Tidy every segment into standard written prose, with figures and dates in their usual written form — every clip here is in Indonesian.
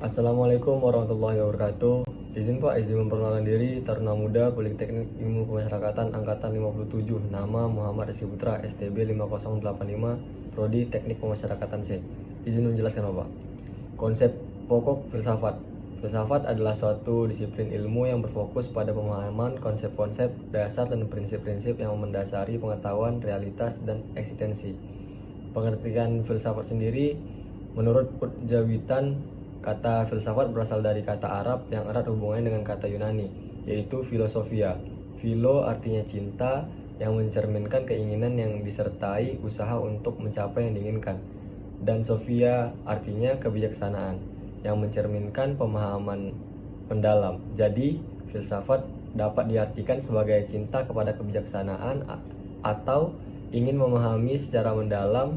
Assalamualaikum warahmatullahi wabarakatuh. Izin memperkenalkan diri, Taruna Muda Politeknik Ilmu Pemasyarakatan Angkatan 57. Nama Muhammad Rizky Putra, STB 5085, Prodi Teknik Pemasyarakatan C. Izin menjelaskan Bapak. Konsep pokok filsafat. Filsafat adalah suatu disiplin ilmu yang berfokus pada pemahaman konsep-konsep dasar dan prinsip-prinsip yang mendasari pengetahuan, realitas, dan eksistensi. Pengertian filsafat sendiri, menurut Purjawitan, kata filsafat berasal dari kata Arab yang erat hubungannya dengan kata Yunani, yaitu filosofia. Philo artinya cinta, yang mencerminkan keinginan yang disertai usaha untuk mencapai yang diinginkan. Dan sophia artinya kebijaksanaan, yang mencerminkan pemahaman mendalam. Jadi, filsafat dapat diartikan sebagai cinta kepada kebijaksanaan atau ingin memahami secara mendalam.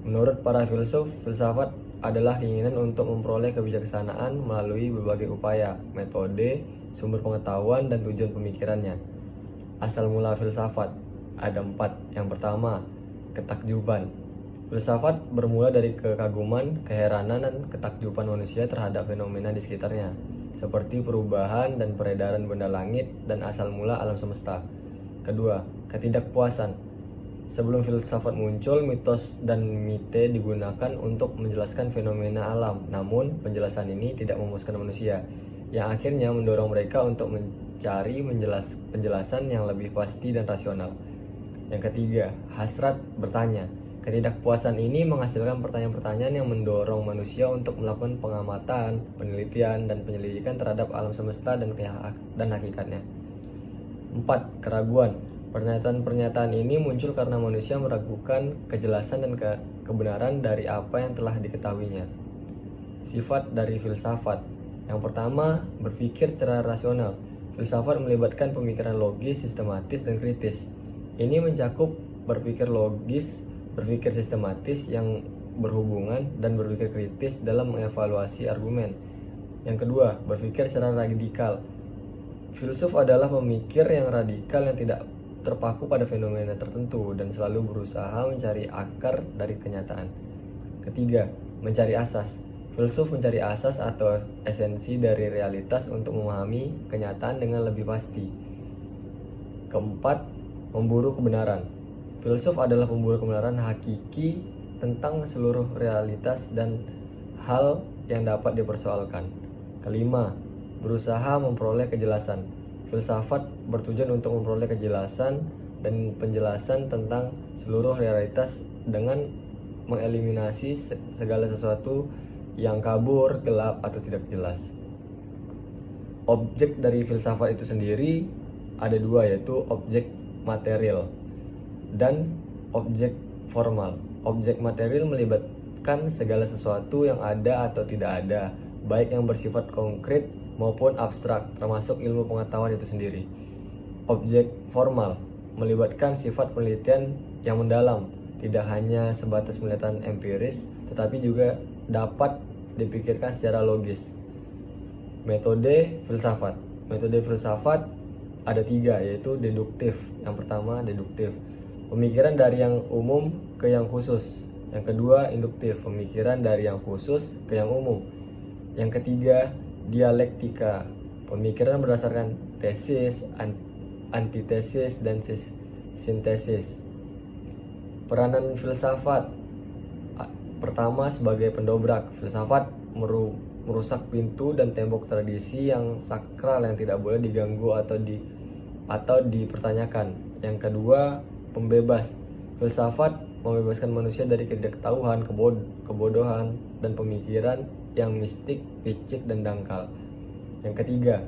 Menurut para filsuf, filsafat adalah keinginan untuk memperoleh kebijaksanaan melalui berbagai upaya, metode, sumber pengetahuan, dan tujuan pemikirannya. Asal mula filsafat ada 4. Yang pertama, ketakjuban. Filsafat bermula dari kekaguman, keheranan, dan ketakjuban manusia terhadap fenomena di sekitarnya, seperti perubahan dan peredaran benda langit dan asal mula alam semesta. Kedua, ketidakpuasan. Sebelum filsafat muncul, mitos dan mite digunakan untuk menjelaskan fenomena alam. Namun, penjelasan ini tidak memuaskan manusia, yang akhirnya mendorong mereka untuk mencari penjelasan yang lebih pasti dan rasional. Yang ketiga, hasrat bertanya. Ketidakpuasan ini menghasilkan pertanyaan-pertanyaan yang mendorong manusia untuk melakukan pengamatan, penelitian, dan penyelidikan terhadap alam semesta dan hakikatnya. 4. Keraguan. Pernyataan-pernyataan ini muncul karena manusia meragukan kejelasan dan kebenaran dari apa yang telah diketahuinya. Sifat dari filsafat. Yang pertama, berpikir secara rasional. Filsafat melibatkan pemikiran logis, sistematis, dan kritis. Ini mencakup berpikir logis, berpikir sistematis yang berhubungan, dan berpikir kritis dalam mengevaluasi argumen. Yang kedua, berpikir secara radikal. Filsuf adalah pemikir yang radikal yang tidak terpaku pada fenomena tertentu dan selalu berusaha mencari akar dari kenyataan. Ketiga, mencari asas. Filsuf mencari asas atau esensi dari realitas untuk memahami kenyataan dengan lebih pasti. Keempat, memburu kebenaran. Filsuf adalah pemburu kebenaran hakiki tentang seluruh realitas dan hal yang dapat dipersoalkan. Kelima, berusaha memperoleh kejelasan. Filsafat bertujuan untuk memperoleh kejelasan dan penjelasan tentang seluruh realitas dengan mengeliminasi segala sesuatu yang kabur, gelap, atau tidak jelas. Objek dari filsafat itu sendiri ada 2, yaitu objek material dan objek formal. Objek material melibatkan segala sesuatu yang ada atau tidak ada, baik yang bersifat konkret maupun abstrak, termasuk ilmu pengetahuan itu sendiri. Objek formal melibatkan sifat penelitian yang mendalam, tidak hanya sebatas penelitian empiris, tetapi juga dapat dipikirkan secara logis. Metode filsafat. Metode filsafat ada 3, yaitu deduktif. Yang pertama, deduktif, pemikiran dari yang umum ke yang khusus. Yang kedua, induktif, pemikiran dari yang khusus ke yang umum. Yang ketiga, dialektika, pemikiran berdasarkan tesis, antitesis, dan sintesis. Peranan filsafat. Pertama, sebagai pendobrak. Filsafat merusak pintu dan tembok tradisi yang sakral yang tidak boleh diganggu atau dipertanyakan. Yang kedua, pembebas. Filsafat membebaskan manusia dari ketidaktahuan, kebodohan, dan pemikiran yang mistik, picik, dan dangkal. Yang ketiga,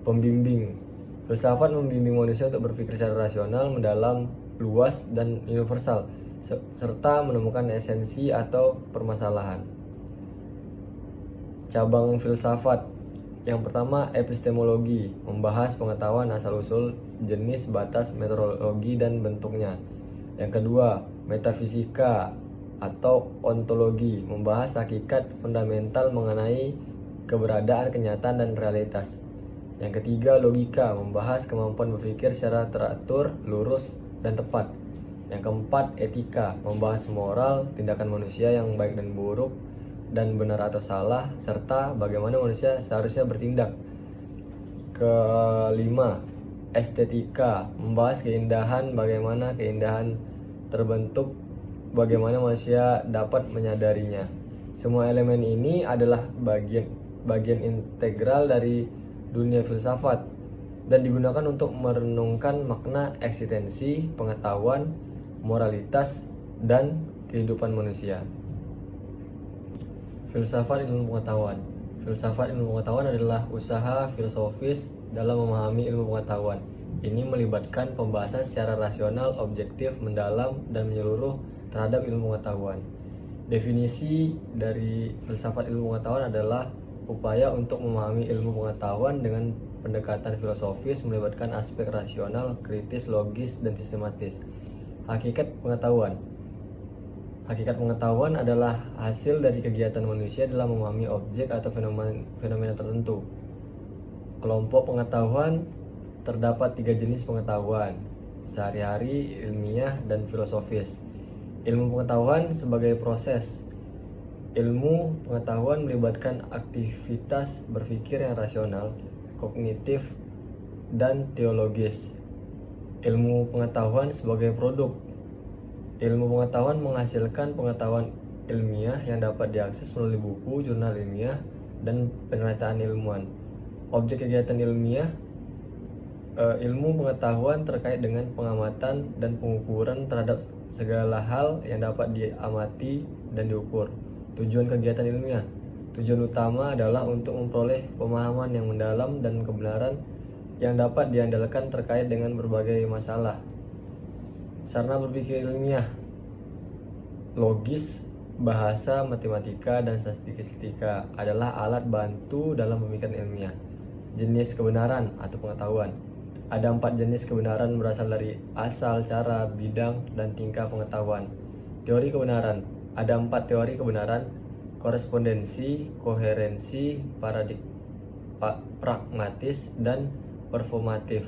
pembimbing. Filsafat membimbing manusia untuk berpikir secara rasional, mendalam, luas, dan universal, serta menemukan esensi atau permasalahan. Cabang filsafat. Yang pertama, epistemologi, membahas pengetahuan asal-usul, jenis, batas, metodologi, dan bentuknya. Yang kedua, metafisika atau ontologi, membahas hakikat fundamental mengenai keberadaan, kenyataan, dan realitas. Yang ketiga, logika, membahas kemampuan berpikir secara teratur, lurus, dan tepat. Yang keempat, etika, membahas moral, tindakan manusia yang baik dan buruk, dan benar atau salah, serta bagaimana manusia seharusnya bertindak. Kelima, estetika, membahas keindahan, bagaimana keindahan terbentuk, bagaimana manusia dapat menyadarinya. Semua elemen ini adalah bagian integral dari dunia filsafat dan digunakan untuk merenungkan makna eksistensi, pengetahuan, moralitas, dan kehidupan manusia. Filsafat ilmu pengetahuan. Filsafat ilmu pengetahuan adalah usaha filosofis dalam memahami ilmu pengetahuan. Ini melibatkan pembahasan secara rasional, objektif, mendalam, dan menyeluruh terhadap ilmu pengetahuan. Definisi dari filsafat ilmu pengetahuan adalah upaya untuk memahami ilmu pengetahuan dengan pendekatan filosofis melibatkan aspek rasional, kritis, logis, dan sistematis. Hakikat pengetahuan. Hakikat pengetahuan adalah hasil dari kegiatan manusia dalam memahami objek atau fenomena tertentu. Kelompok pengetahuan terdapat 3 jenis pengetahuan: sehari-hari, ilmiah, dan filosofis. Ilmu pengetahuan sebagai proses. Ilmu pengetahuan melibatkan aktivitas berpikir yang rasional, kognitif, dan teologis. Ilmu pengetahuan sebagai produk. Ilmu pengetahuan menghasilkan pengetahuan ilmiah yang dapat diakses melalui buku, jurnal ilmiah, dan penelitian ilmuwan. Objek kegiatan ilmiah. Ilmu pengetahuan terkait dengan pengamatan dan pengukuran terhadap segala hal yang dapat diamati dan diukur. Tujuan kegiatan ilmiah. Tujuan utama adalah untuk memperoleh pemahaman yang mendalam dan kebenaran yang dapat diandalkan terkait dengan berbagai masalah. Sarana berpikir ilmiah. Logis, bahasa, matematika, dan statistika adalah alat bantu dalam pemikiran ilmiah. Jenis kebenaran atau pengetahuan. Ada 4 jenis kebenaran berasal dari asal, cara, bidang, dan tingkah pengetahuan. Teori kebenaran. Ada 4 teori kebenaran: korespondensi, koherensi, pragmatis, dan performatif.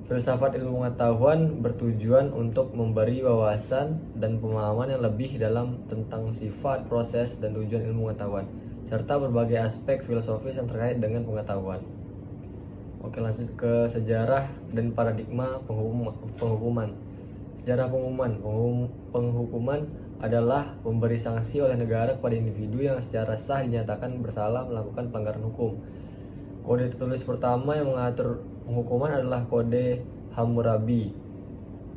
Filsafat ilmu pengetahuan bertujuan untuk memberi wawasan dan pemahaman yang lebih dalam tentang sifat, proses, dan tujuan ilmu pengetahuan, serta berbagai aspek filosofis yang terkait dengan pengetahuan. Oke, lanjut ke sejarah dan paradigma penghukuman. Sejarah penghukuman adalah memberi sanksi oleh negara kepada individu yang secara sah dinyatakan bersalah melakukan pelanggaran hukum. Kode tertulis pertama yang mengatur penghukuman adalah Kode Hammurabi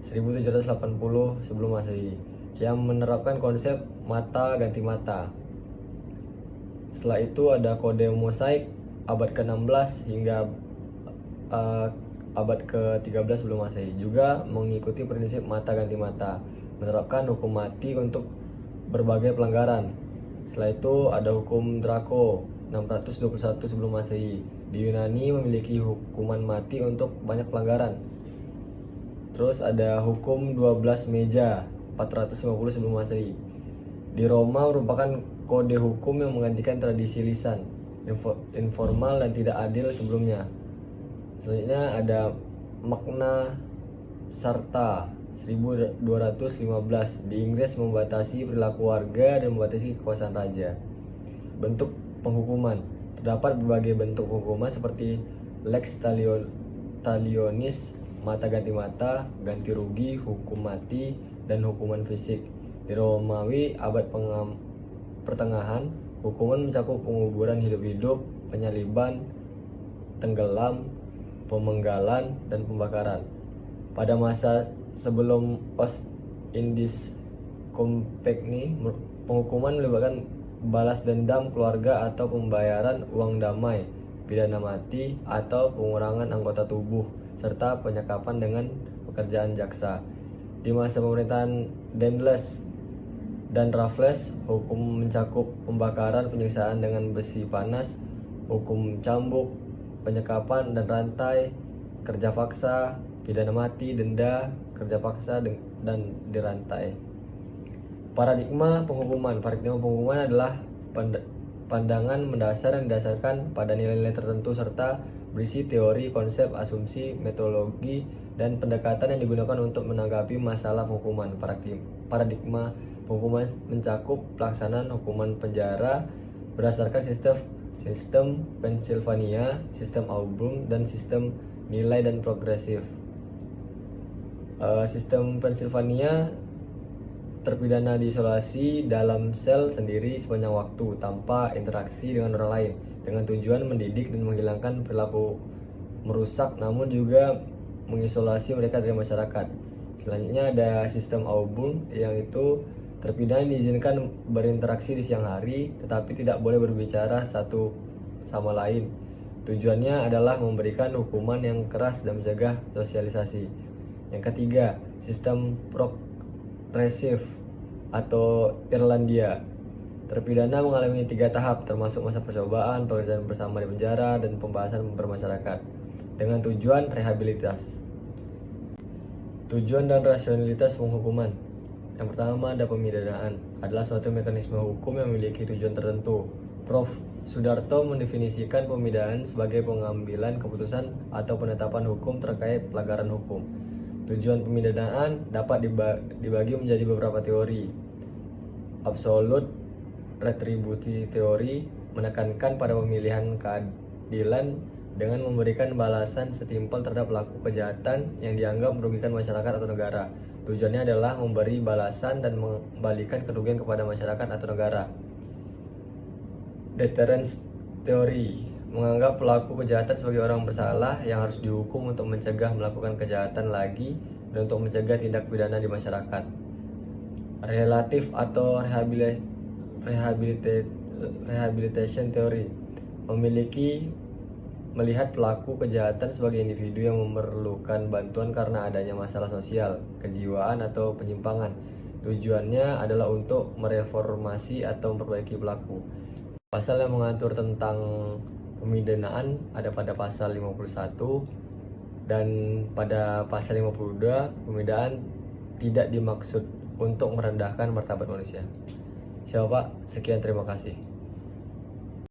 1780 sebelum Masehi yang menerapkan konsep mata ganti mata. Setelah itu ada Kode Mosaik abad ke-16 hingga abad ke-13 sebelum Masehi, juga mengikuti prinsip mata ganti mata, menerapkan hukum mati untuk berbagai pelanggaran. Setelah itu ada hukum Draco 621 sebelum Masehi. Di Yunani memiliki hukuman mati untuk banyak pelanggaran. Terus ada hukum 12 meja 450 sebelum Masehi. Di Roma merupakan kode hukum yang menggantikan tradisi lisan informal dan tidak adil sebelumnya. Selanjutnya ada Magna Carta 1215. Di Inggris membatasi perilaku warga dan membatasi kekuasaan raja. Bentuk penghukuman. Terdapat berbagai bentuk penghukuman seperti lex talionis, mata ganti mata, ganti rugi, hukum mati, dan hukuman fisik. Di Romawi abad pertengahan, hukuman mencakup penguburan hidup-hidup, penyaliban, tenggelam, pemenggalan, dan pembakaran. Pada masa sebelum Ost-Indies Company, penghukuman melibatkan balas dendam keluarga atau pembayaran uang damai, pidana mati, atau pengurangan anggota tubuh, serta penyekapan dengan pekerjaan jaksa. Di masa pemerintahan Dendles dan Raffles, hukum mencakup pembakaran, penyiksaan dengan besi panas, hukum cambuk, penyekapan dan rantai, kerja paksa, pidana mati, denda, kerja paksa, dan dirantai. Paradigma penghukuman. Paradigma penghukuman adalah pandangan mendasar yang didasarkan pada nilai-nilai tertentu serta berisi teori, konsep, asumsi, metodologi, dan pendekatan yang digunakan untuk menanggapi masalah penghukuman. Paradigma penghukuman mencakup pelaksanaan hukuman penjara berdasarkan sistem Pennsylvania, sistem Auburn, dan sistem nilai dan progresif. Sistem Pennsylvania, terpidana diisolasi dalam sel sendiri sepanjang waktu tanpa interaksi dengan orang lain dengan tujuan mendidik dan menghilangkan perilaku merusak, namun juga mengisolasi mereka dari masyarakat. Selanjutnya ada sistem Auburn, yang itu terpidana diizinkan berinteraksi di siang hari tetapi tidak boleh berbicara satu sama lain. Tujuannya adalah memberikan hukuman yang keras dan menjaga sosialisasi. Yang ketiga, sistem progresif atau Irlandia. Terpidana mengalami 3 tahap, termasuk masa percobaan, pekerjaan bersama di penjara, dan pembahasan bermasyarakat dengan tujuan rehabilitas. Tujuan dan rasionalitas penghukuman. Yang pertama ada pemidanaan, adalah suatu mekanisme hukum yang memiliki tujuan tertentu. Prof. Sudarto mendefinisikan pemidanaan sebagai pengambilan keputusan atau penetapan hukum terkait pelanggaran hukum. Tujuan pemidanaan dapat dibagi menjadi beberapa teori. Absolute retributive theory menekankan pada pemilihan keadilan dengan memberikan balasan setimpal terhadap pelaku kejahatan yang dianggap merugikan masyarakat atau negara. Tujuannya adalah memberi balasan dan mengembalikan kerugian kepada masyarakat atau negara. Deterrence theory menganggap pelaku kejahatan sebagai orang bersalah yang harus dihukum untuk mencegah melakukan kejahatan lagi dan untuk mencegah tindak pidana di masyarakat. Relative atau rehabilitation theory melihat pelaku kejahatan sebagai individu yang memerlukan bantuan karena adanya masalah sosial, kejiwaan, atau penyimpangan. Tujuannya adalah untuk mereformasi atau memperbaiki pelaku. Pasal yang mengatur tentang pemidanaan ada pada pasal 51, dan pada pasal 52 pemidanaan tidak dimaksud untuk merendahkan martabat manusia. Siapa Pak? Sekian, terima kasih.